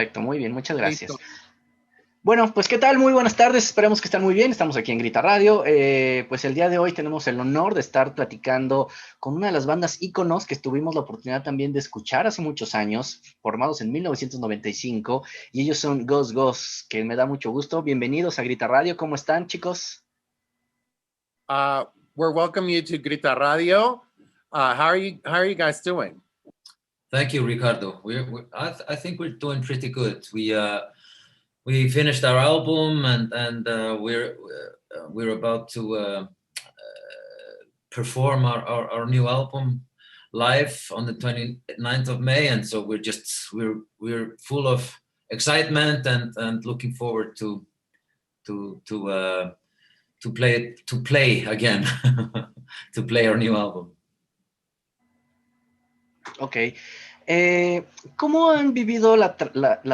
Perfecto, muy bien, muchas gracias. Listo. Bueno, pues ¿qué tal? Muy buenas tardes, esperemos que estén muy bien. Estamos aquí en Grita Radio. Pues el día de hoy tenemos el honor de estar platicando con una de las bandas íconos que tuvimos la oportunidad también de escuchar hace muchos años, formados en 1995, y ellos son GusGus, que me da mucho gusto. Bienvenidos a Grita Radio, ¿cómo están, chicos? We're welcoming you to Grita Radio. How are you guys doing? Thank you, Ricardo. I think we're doing pretty good. We finished our album and we're about to perform our new album live on the 29th of May, and so we're full of excitement and looking forward to play again to play our new album. Ok. ¿Cómo han vivido la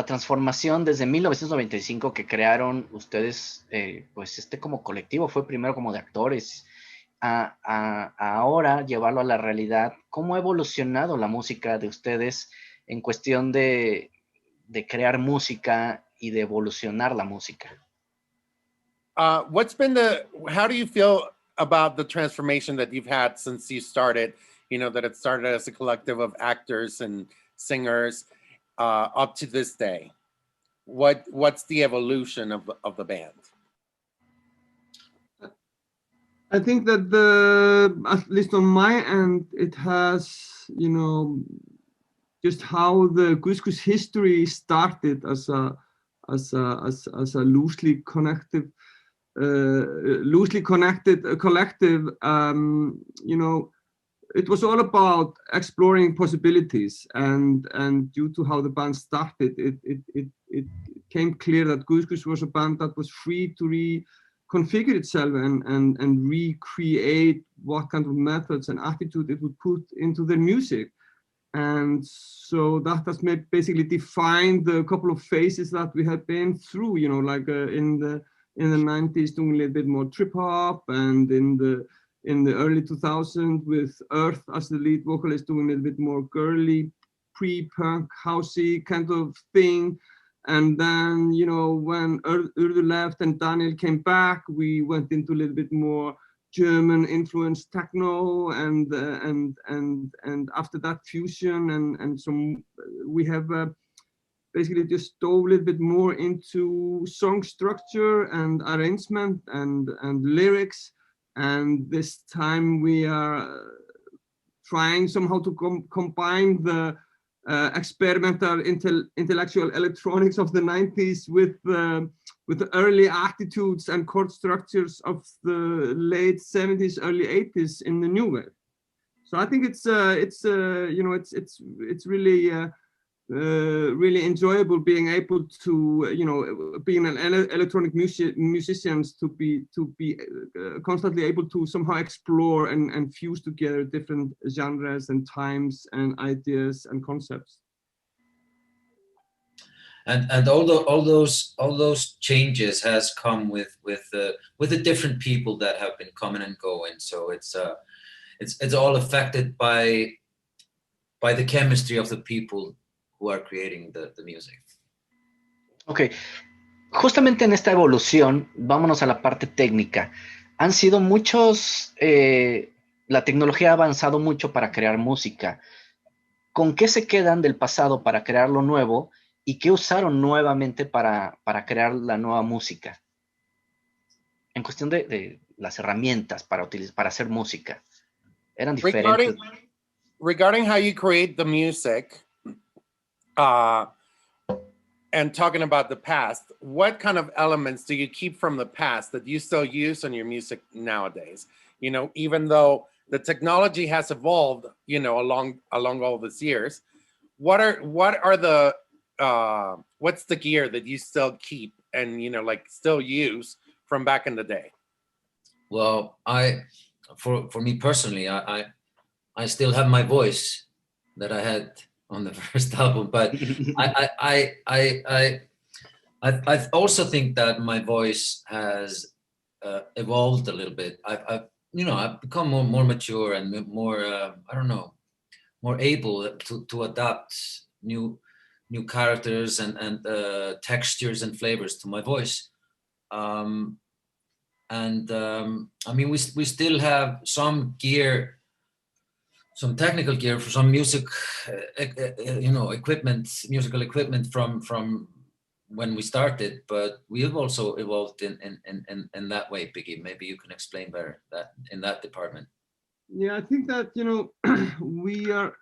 transformación desde 1995 que crearon ustedes, pues como colectivo? Fue primero como de actores, a ahora llevarlo a la realidad. ¿Cómo ha evolucionado la música de ustedes en cuestión de crear música y de evolucionar la música? How do you feel about the transformation that you've had since you started? You know, that it started as a collective of actors and singers up to this day. What's the evolution of the band? I think that at least on my end, it has, just how the GusGus history started as a loosely connected collective. It was all about exploring possibilities, and due to how the band started, it came clear that GusGus was a band that was free to reconfigure itself and recreate what kind of methods and attitude it would put into their music. And so that has basically defined the couple of phases that we have been through, in the 90s doing a little bit more trip hop, and in the early 2000s with Earth as the lead vocalist doing a little bit more girly, pre-punk, housey kind of thing. And then, when Urdu left and Daniel came back, we went into a little bit more German influenced techno, and after that fusion, and some we have basically just dove a little bit more into song structure and arrangement and lyrics. And this time we are trying somehow to combine the experimental intellectual electronics of the 90s with the early attitudes and chord structures of the late 70s, early 80s in the new wave. So I think it's really really enjoyable being able to, being an electronic musicians, to be constantly able to somehow explore and fuse together different genres and times and ideas and concepts. And all those changes has come with the different people that have been coming and going. So it's all affected by the chemistry of the people who are creating the music. Ok, justamente en esta evolución, vámonos a la parte técnica. Han sido muchos, la tecnología ha avanzado mucho para crear música. ¿Con qué se quedan del pasado para crear lo nuevo y qué usaron nuevamente para crear la nueva música? En cuestión de las herramientas para hacer música, eran diferentes. Regarding how you create the music, and talking about the past, what kind of elements do you keep from the past that you still use in your music nowadays? Even though the technology has evolved, along all these years, what's the gear that you still keep and still use from back in the day? Well, for me personally, I still have my voice that I had on the first album, but I also think that my voice has evolved a little bit. I've become more mature and more more able to adapt new new characters and textures and flavors to my voice. I mean, we still have some gear, some technical gear for some music, you know, equipment, musical equipment from when we started, but we have also evolved in that way. Biggie, maybe you can explain better that in that department. Yeah, I think that, you know, we are,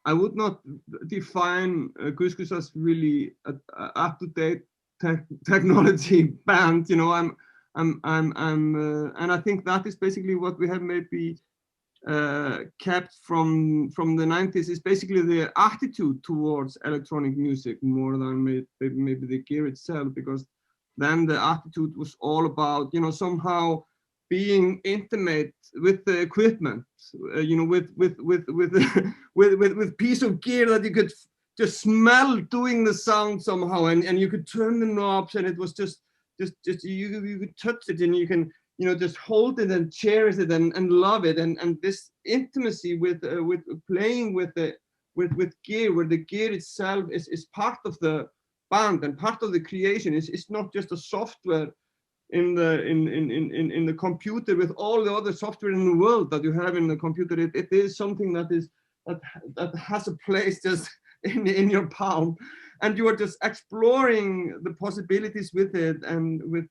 I would not define GusGus as really up-to-date technology band. You know, and I think that is basically what we have maybe kept from the 90s, is basically the attitude towards electronic music more than maybe the gear itself, because then the attitude was all about, you know, somehow being intimate with the equipment, you know, with piece of gear that you could just smell doing the sound somehow, and you could turn the knobs, and it was just you could touch it, and you can, you know, just hold it and cherish it and love it, and this intimacy with playing with gear, where the gear itself is part of the band and part of the creation. It's not just a software in the computer with all the other software in the world that you have in the computer. It is something that has a place just in your palm, and you are just exploring the possibilities with it, and with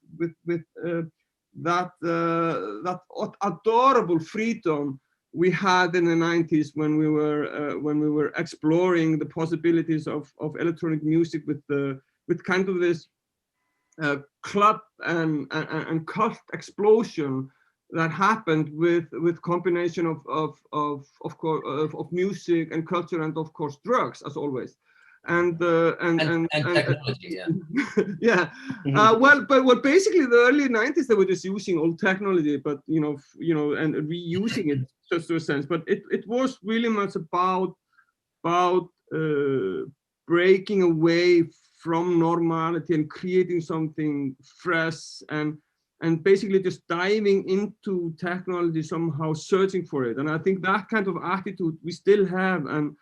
that adorable freedom we had in the 90s when we were exploring the possibilities of electronic music with kind of this club and cult explosion that happened with combination of music and culture, and of course drugs, as always, and technology. Yeah. Well, basically the early 90s, they were just using old technology, but you know, and reusing it just to a sense. But it was really much about breaking away from normality and creating something fresh, and basically just diving into technology, somehow searching for it. And I think that kind of attitude we still have, and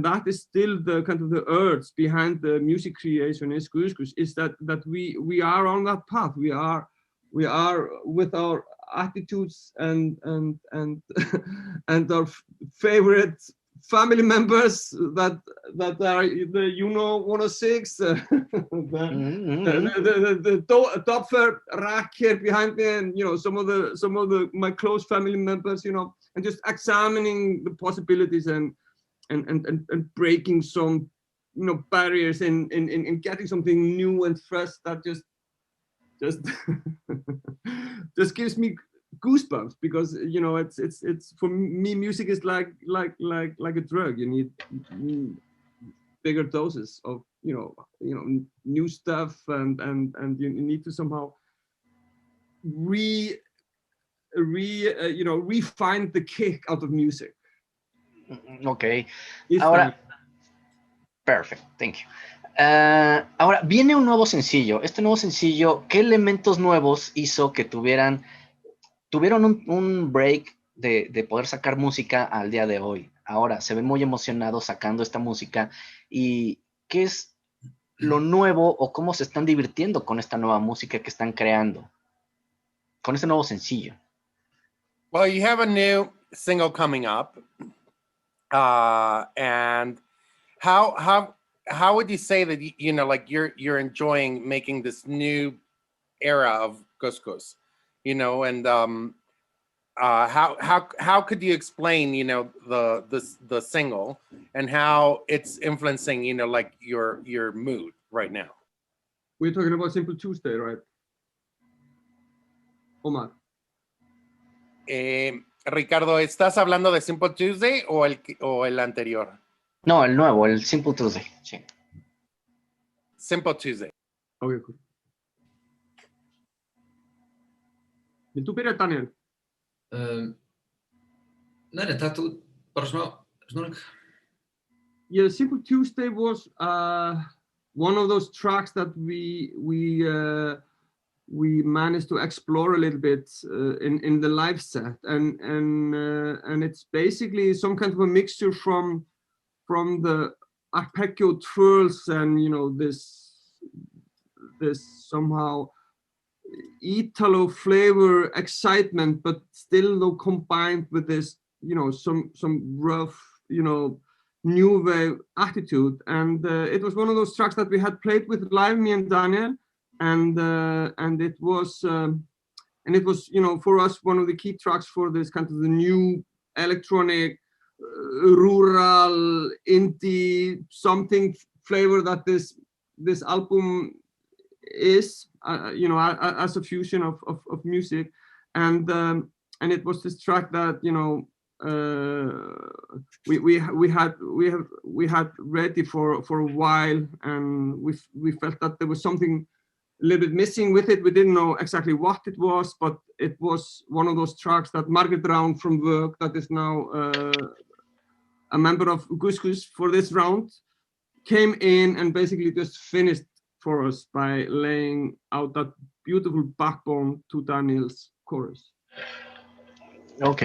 that is still the kind of the urge behind the music creation is GusGus, is that we are on that path. We are with our attitudes and and our favorite family members that are the 106, the Dopfer rack here behind me, and you know, some of my close family members, you know, and just examining the possibilities and breaking some, you know, barriers in getting something new and fresh that just just gives me goosebumps, because you know, it's for me, music is like a drug. You need bigger doses of you know new stuff, and you need to somehow refine the kick out of music. Ok. Ahora, perfect, thank you. Ahora, viene un nuevo sencillo. Este nuevo sencillo, ¿qué elementos nuevos hizo que tuvieron un break de poder sacar música al día de hoy? Ahora, se ven muy emocionados sacando esta música. ¿Y qué es lo nuevo o cómo se están divirtiendo con esta nueva música que están creando? Con este nuevo sencillo. Well, you have a new single coming up. And how would you say that, you know, like you're enjoying making this new era of GusGus, you know, and how could you explain, you know, the single and how it's influencing, you know, like your mood right now? We're talking about Simple Tuesday, right, Omar? Ricardo, ¿estás hablando de Simple Tuesday o el anterior? No, el nuevo, el Simple Tuesday, sí. Simple Tuesday. Okay, cool. Vil þú byrja, Daniel? Nei, takk þú bara snúning. Yeah, Simple Tuesday was one of those tracks that we managed to explore a little bit in the live set, and it's basically some kind of a mixture from the arpeggio twirls and, you know, this somehow Italo flavor excitement, but still though combined with this, you know, some rough, you know, new wave attitude. And it was one of those tracks that we had played with live, me and Daniel, and it was you know, for us one of the key tracks for this kind of the new electronic rural indie something flavor that this album is, you know, as a fusion of music, and it was this track that, you know, we had ready for a while, and we felt that there was something a little bit missing with it. We didn't know exactly what it was, but it was one of those tracks that Margaret Round from Work, that is now a member of GusGus for this round, came in and basically just finished for us by laying out that beautiful backbone to Daniel's chorus. Ok.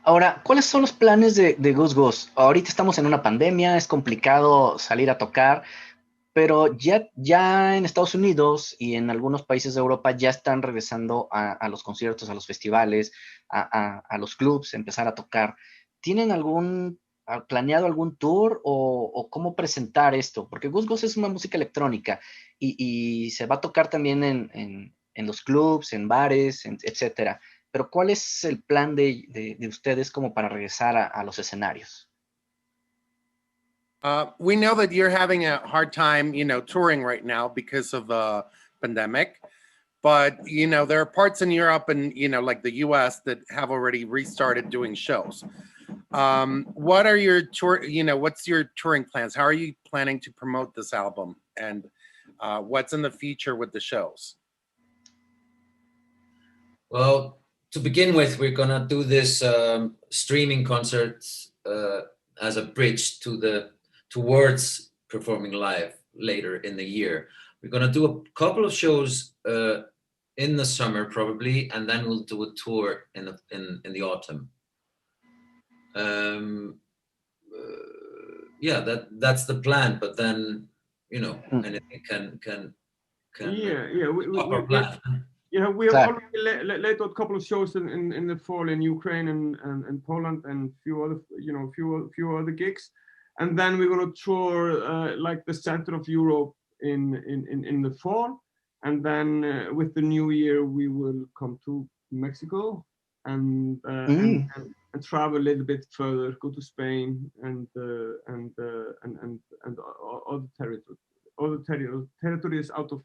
Ahora, ¿cuáles son los planes de GusGus? Ahorita estamos en una pandemia, es complicado salir a tocar, pero ya en Estados Unidos y en algunos países de Europa ya están regresando a los conciertos, a los festivales, a los clubs, empezar a tocar. ¿Tienen planeado algún tour o cómo presentar esto? Porque GusGus es una música electrónica y se va a tocar también en los clubs, en bares, etcétera. Pero ¿cuál es el plan de ustedes como para regresar a los escenarios? We know that you're having a hard time, you know, touring right now because of the pandemic. But, you know, there are parts in Europe and, you know, like the US that have already restarted doing shows. What are your what's your touring plans? How are you planning to promote this album? And what's in the future with the shows? Well, to begin with, we're gonna do this streaming concerts as a bridge towards performing live later in the year. We're gonna do a couple of shows in the summer probably, and then we'll do a tour in the autumn. Yeah, that's the plan. But then, you know, anything can stop our plan. Yeah, we have already laid out a couple of shows in the fall in Ukraine and Poland and few other gigs, and then we're going to tour like the center of Europe in the fall, and then with the new year we will come to Mexico and travel a little bit further, go to Spain and other territories out of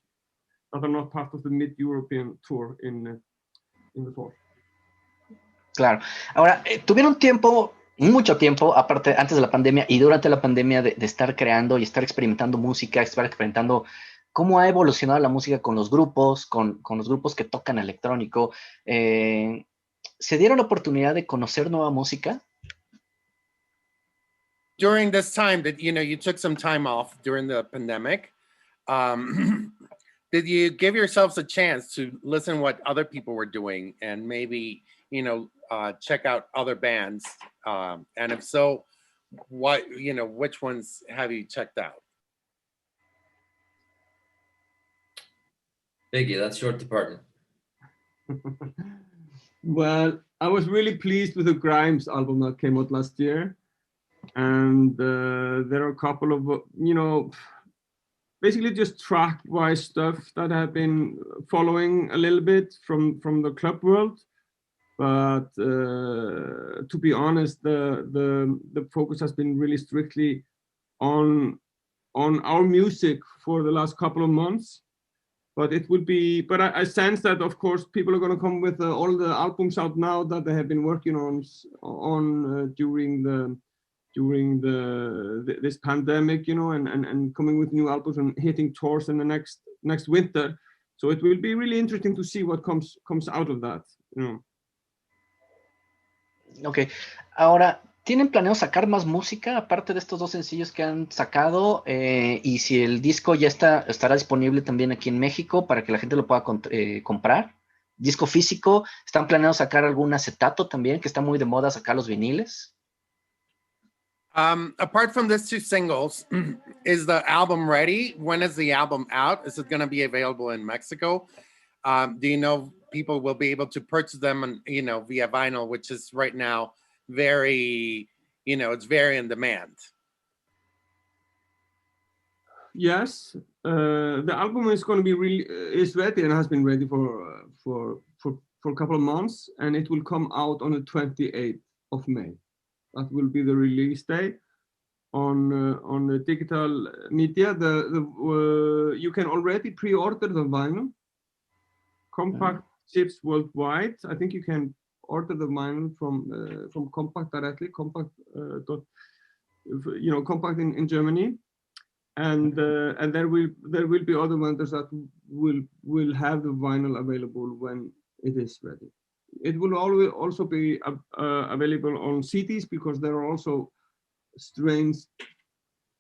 that are not part of the mid-European tour in the fall. Claro. Ahora, tuvieron mucho tiempo, aparte, antes de la pandemia y durante la pandemia, de estar creando y estar experimentando música, estar experimentando cómo ha evolucionado la música con los grupos, con los grupos que tocan electrónico. ¿Se dieron la oportunidad de conocer nueva música? During this time that, you know, you took some time off during the pandemic, did you give yourselves a chance to listen what other people were doing and maybe, you know, check out other bands? And if so, which ones have you checked out? Biggie, that's your department. Well, I was really pleased with the Grimes album that came out last year. And there are a couple of, you know, basically just track-wise stuff that I've been following a little bit from the club world. But to be honest, the focus has been really strictly on our music for the last couple of months. But it would be, but I sense that of course people are going to come with all the albums out now that they have been working on during this pandemic, you know, and coming with new albums and hitting tours in the next winter. So it will be really interesting to see what comes out of that, you know. Ok, ahora, ¿tienen planeado sacar más música aparte de estos dos sencillos que han sacado? Y si el disco ya estará disponible también aquí en México para que la gente lo pueda comprar. Disco físico, ¿están planeando sacar algún acetato también? Que está muy de moda sacar los viniles. Apart from these two singles, is the album ready? When is the album out? Is it going to be available in Mexico? Do you know people will be able to purchase them, and via vinyl, which is right now very, it's very in demand? Yes, the album is going to be is ready and has been ready for a couple of months, and it will come out on the 28th of May. That will be the release day on the digital media. You can already pre-order the vinyl. Compact ships worldwide. I think you can order the vinyl from Compact directly. Compact, Compact in Germany. And there will be other vendors that will have the vinyl available when it is ready. It will always also be available on CDs, because there are also strange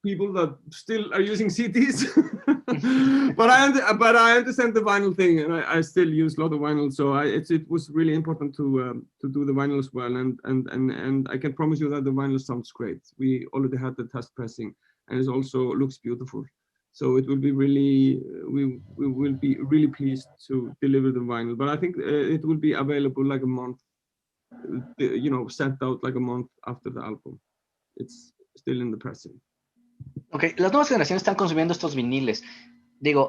people that still are using CDs. but I understand the vinyl thing, and I still use a lot of vinyl. So it was really important to do the vinyl as well. And I can promise you that the vinyl sounds great. We already had the test pressing, and it also looks beautiful. So it will be really, we will be really pleased to deliver the vinyl. But I think it will be available like a month, sent out like a month after the album. It's still in the pressing. Ok, las nuevas generaciones están consumiendo estos viniles. Digo,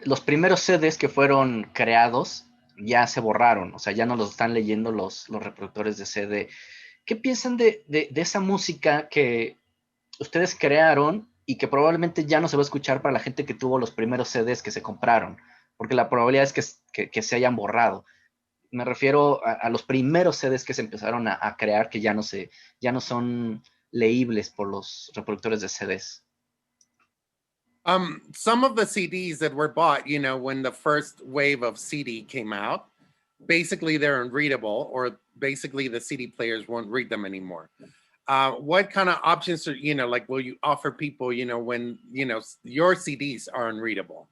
los primeros CDs que fueron creados ya se borraron, o sea, ya no los están leyendo los reproductores de CD. ¿Qué piensan de esa música que ustedes crearon y que probablemente ya no se va a escuchar para la gente que tuvo los primeros CDs que se compraron? Porque la probabilidad es que se hayan borrado. Me refiero a los primeros CDs que se empezaron a crear, que ya no son leíbles por los reproductores de CDs. Some of the CDs that were bought, when the first wave of CD came out, basically they're unreadable, or basically the CD players won't read them anymore. What kind of options are, will you offer people, when, your CDs are unreadable?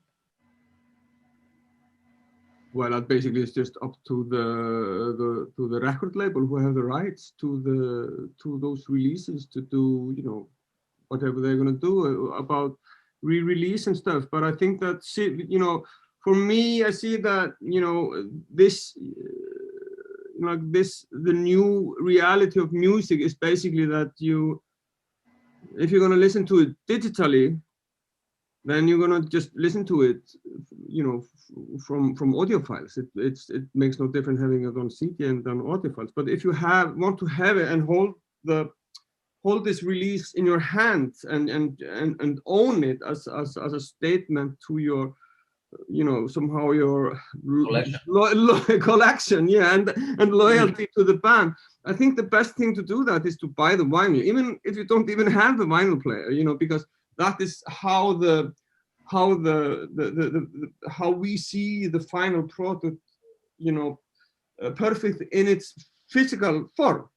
Well, that basically is just up to the record label who have the rights to those releases to do, whatever they're going to do about re-release and stuff. But I think that, for me, I see that, the new reality of music is basically that if you're going to listen to it digitally, then you're going to just listen to it, from audio files. It makes no difference having it on CD and on audio files. But if you want to have it and hold this release in your hand and own it as a statement to your, somehow your collection, yeah, and loyalty to the band. I think the best thing to do that is to buy the vinyl, even if you don't even have the vinyl player, because that is how we see the final product, perfect in its physical form.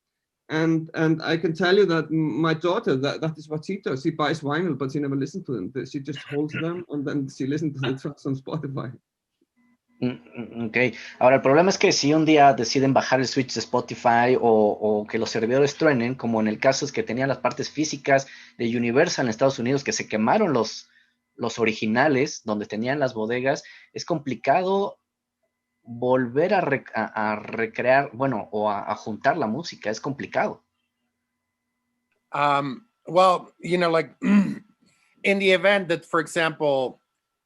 And I can tell you that my daughter, that is what she does. She buys vinyl, but she never listens to them. She just holds them and then she listens to the tracks on Spotify. Ok, ahora el problema es que si un día deciden bajar el switch de Spotify o que los servidores truenen, como en el caso es que tenían las partes físicas de Universal en Estados Unidos, que se quemaron los originales donde tenían las bodegas, es complicado volver a recrear, bueno, o a juntar la música, es complicado. Well, like in the event that, for example,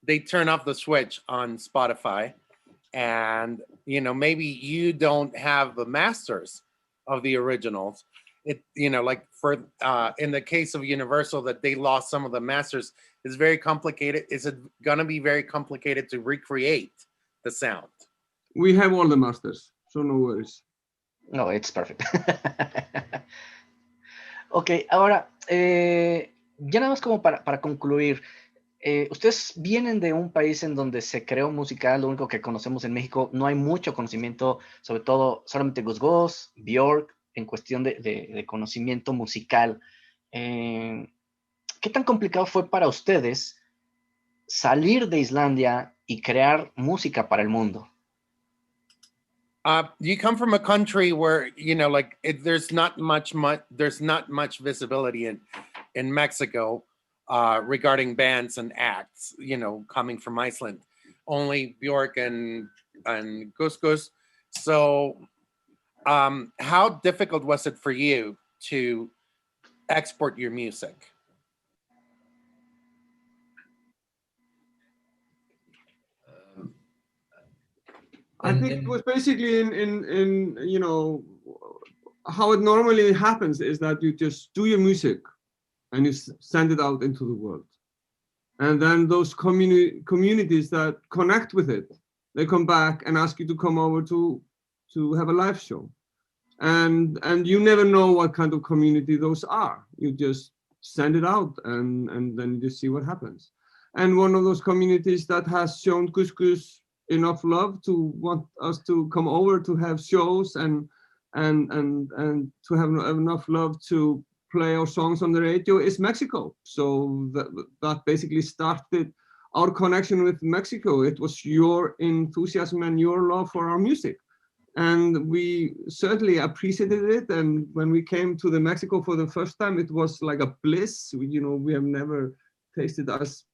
they turn off the switch on Spotify, and maybe you don't have the masters of the originals. It like for in the case of Universal, that they lost some of the masters, it's very complicated. Is it gonna be very complicated to recreate the sound? We have all the masters, so no worries. No, it's perfect. Ok, ahora, ya nada más como para concluir. Ustedes vienen de un país en donde se creó música, lo único que conocemos en México, no hay mucho conocimiento, sobre todo solamente GusGus, Björk, en cuestión de conocimiento musical. ¿Qué tan complicado fue para ustedes salir de Islandia y crear música para el mundo? You come from a country where, you know, like there's not much visibility in Mexico regarding bands and acts, you know, coming from Iceland. Only Bjork and GusGus. So how difficult was it for you to export your music? I think it was basically in you know, how it normally happens is that you just do your music and you send it out into the world. And then those communities that connect with it, they come back and ask you to come over to have a live show. And you never know what kind of community those are. You just send it out and then you just see what happens. And one of those communities that has shown GusGus enough love to want us to come over to have shows and to have enough love to play our songs on the radio is Mexico. So that basically started our connection with Mexico. It was your enthusiasm and your love for our music. And we certainly appreciated it. And when we came to Mexico for the first time, it was like a bliss. We have never tasted as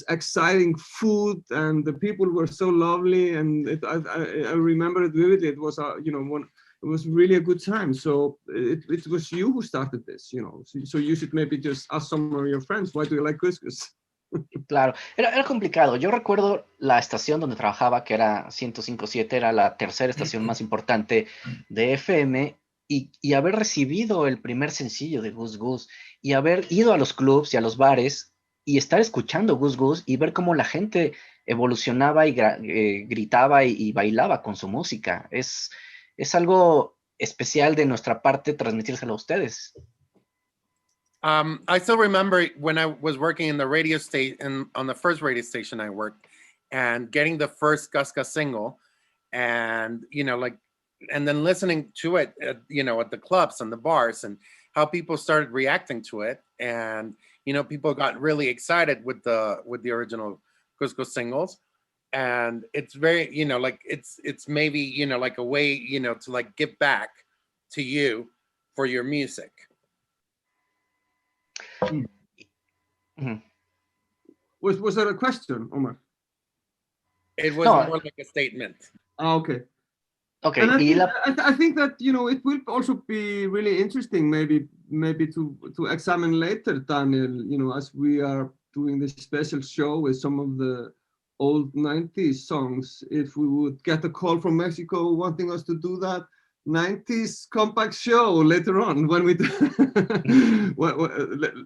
exciting food, and the people were so lovely, and I remember it vividly. It was it was really a good time. So it was you who started this, so you should maybe just ask some of your friends, why do you like GusGus? Claro, era complicado. Yo recuerdo la estación donde trabajaba, que era 105.7, era la tercera estación más importante de FM, y haber recibido el primer sencillo de GusGus, y haber ido a los clubs y a los bares, y estar escuchando GusGus y ver cómo la gente evolucionaba y gritaba y bailaba con su música. Es algo especial de nuestra parte transmitírselo a ustedes. I still remember when I was working in the radio station, on the first radio station I worked, and getting the first GusGus single, and and then listening to it, at the clubs and the bars, and how people started reacting to it, and people got really excited with the original GusGus singles, and it's very it's maybe like a way to like give back to you for your music. Mm-hmm. Was that a question, Omar? It was more like a statement. Okay. Okay. And I think that it will also be really interesting, maybe to examine later, Daniel. As we are doing this special show with some of the old 90s songs, if we would get a call from Mexico wanting us to do that 90s compact show later on, when we do.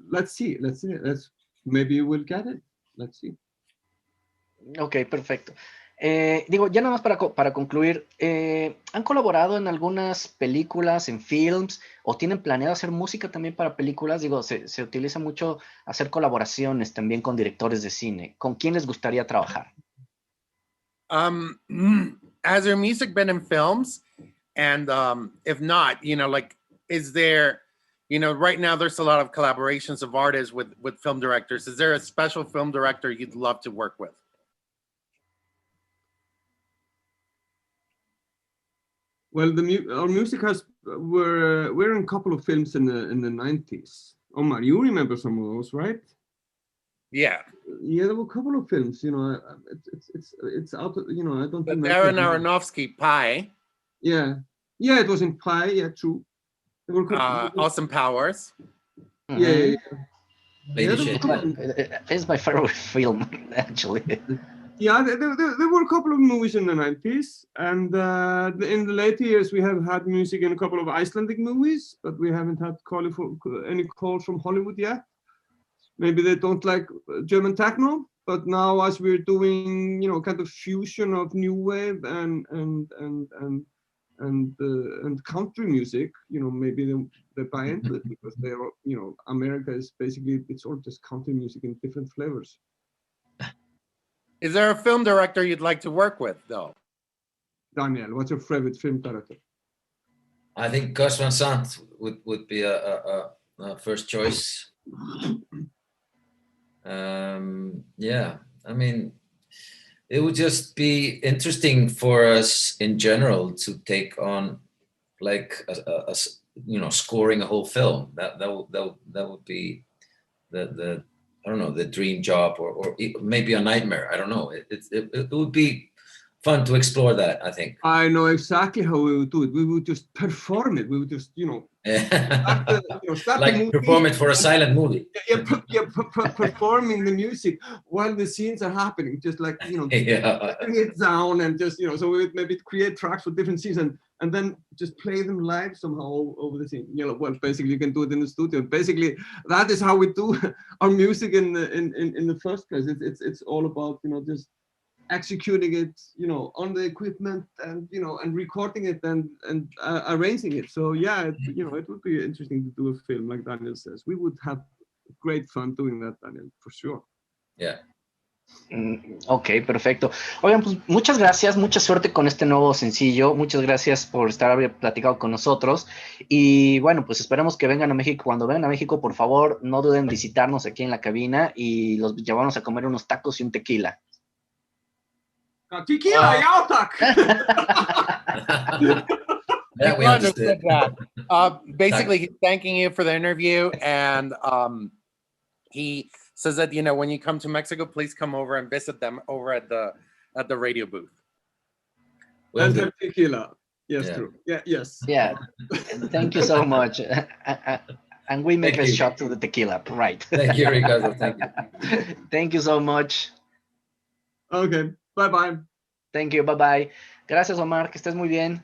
Let's see. Maybe we'll get it. Let's see. Ok, perfecto. Digo, ya nada más para concluir, ¿han colaborado en algunas películas, en films, o tienen planeado hacer música también para películas? Digo, se utiliza mucho hacer colaboraciones también con directores de cine. ¿Con quién les gustaría trabajar? Has your music been in films? And if not, is there, right now there's a lot of collaborations of artists with film directors. Is there a special film director you'd love to work with? Well, our music we're in a couple of films in the 90s. Omar, you remember some of those, right? Yeah. Yeah, there were a couple of films. It's out. I don't. But Darren Aronofsky, Pi. Yeah, it was in Pi. Yeah, true. There were Austin Powers. Yeah. It's my favorite film, actually. Yeah, there were a couple of movies in the 90s, and in the later years we have had music in a couple of Icelandic movies, but we haven't had any calls from Hollywood yet. Maybe they don't like German techno, but now as we're doing, kind of fusion of new wave and country music, maybe they buy into it, because they are, America is basically, it's all just country music in different flavors. Is there a film director you'd like to work with, though? Daniel, what's your favorite film director? I think Gus Van Sant would be a first choice. Yeah, I mean, it would just be interesting for us in general to take on like scoring a whole film. That would be the I don't know, the dream job, or maybe a nightmare. I don't know. It would be fun to explore that, I think. I know exactly how we would do it. We would just perform it. We would just, start like the movie, perform it for a silent movie. Performing the music while the scenes are happening, just like, bring it down and just, so we would maybe create tracks for different scenes and then just play them live somehow over the scene. Well, basically you can do it in the studio. Basically, that is how we do our music in the first place. It's all about, just executing it, on the equipment and, and recording it and arranging it. So yeah, it would be interesting to do a film like Daniel says. We would have great fun doing that, Daniel, for sure. Yeah. Ok, perfecto. Oigan, pues muchas gracias, mucha suerte con este nuevo sencillo. Muchas gracias por haber platicado con nosotros. Y bueno, pues esperamos que vengan a México. Cuando vengan a México, por favor, no duden en visitarnos aquí en la cabina y los llevamos a comer unos tacos y un tequila. Tequila, yeah, Yeah, we understood that. Basically, he's thanking you for the interview, and he says that when you come to Mexico, please come over and visit them over at the radio booth. Well, and tequila. Yes, true. Yeah, yes. Yeah. Thank you so much. And we make Thank a you. shot to the tequila, right? Thank you, Ricardo. Thank you. Thank you so much. Okay. Bye-bye. Thank you. Bye-bye. Gracias, Omar. Que estés muy bien.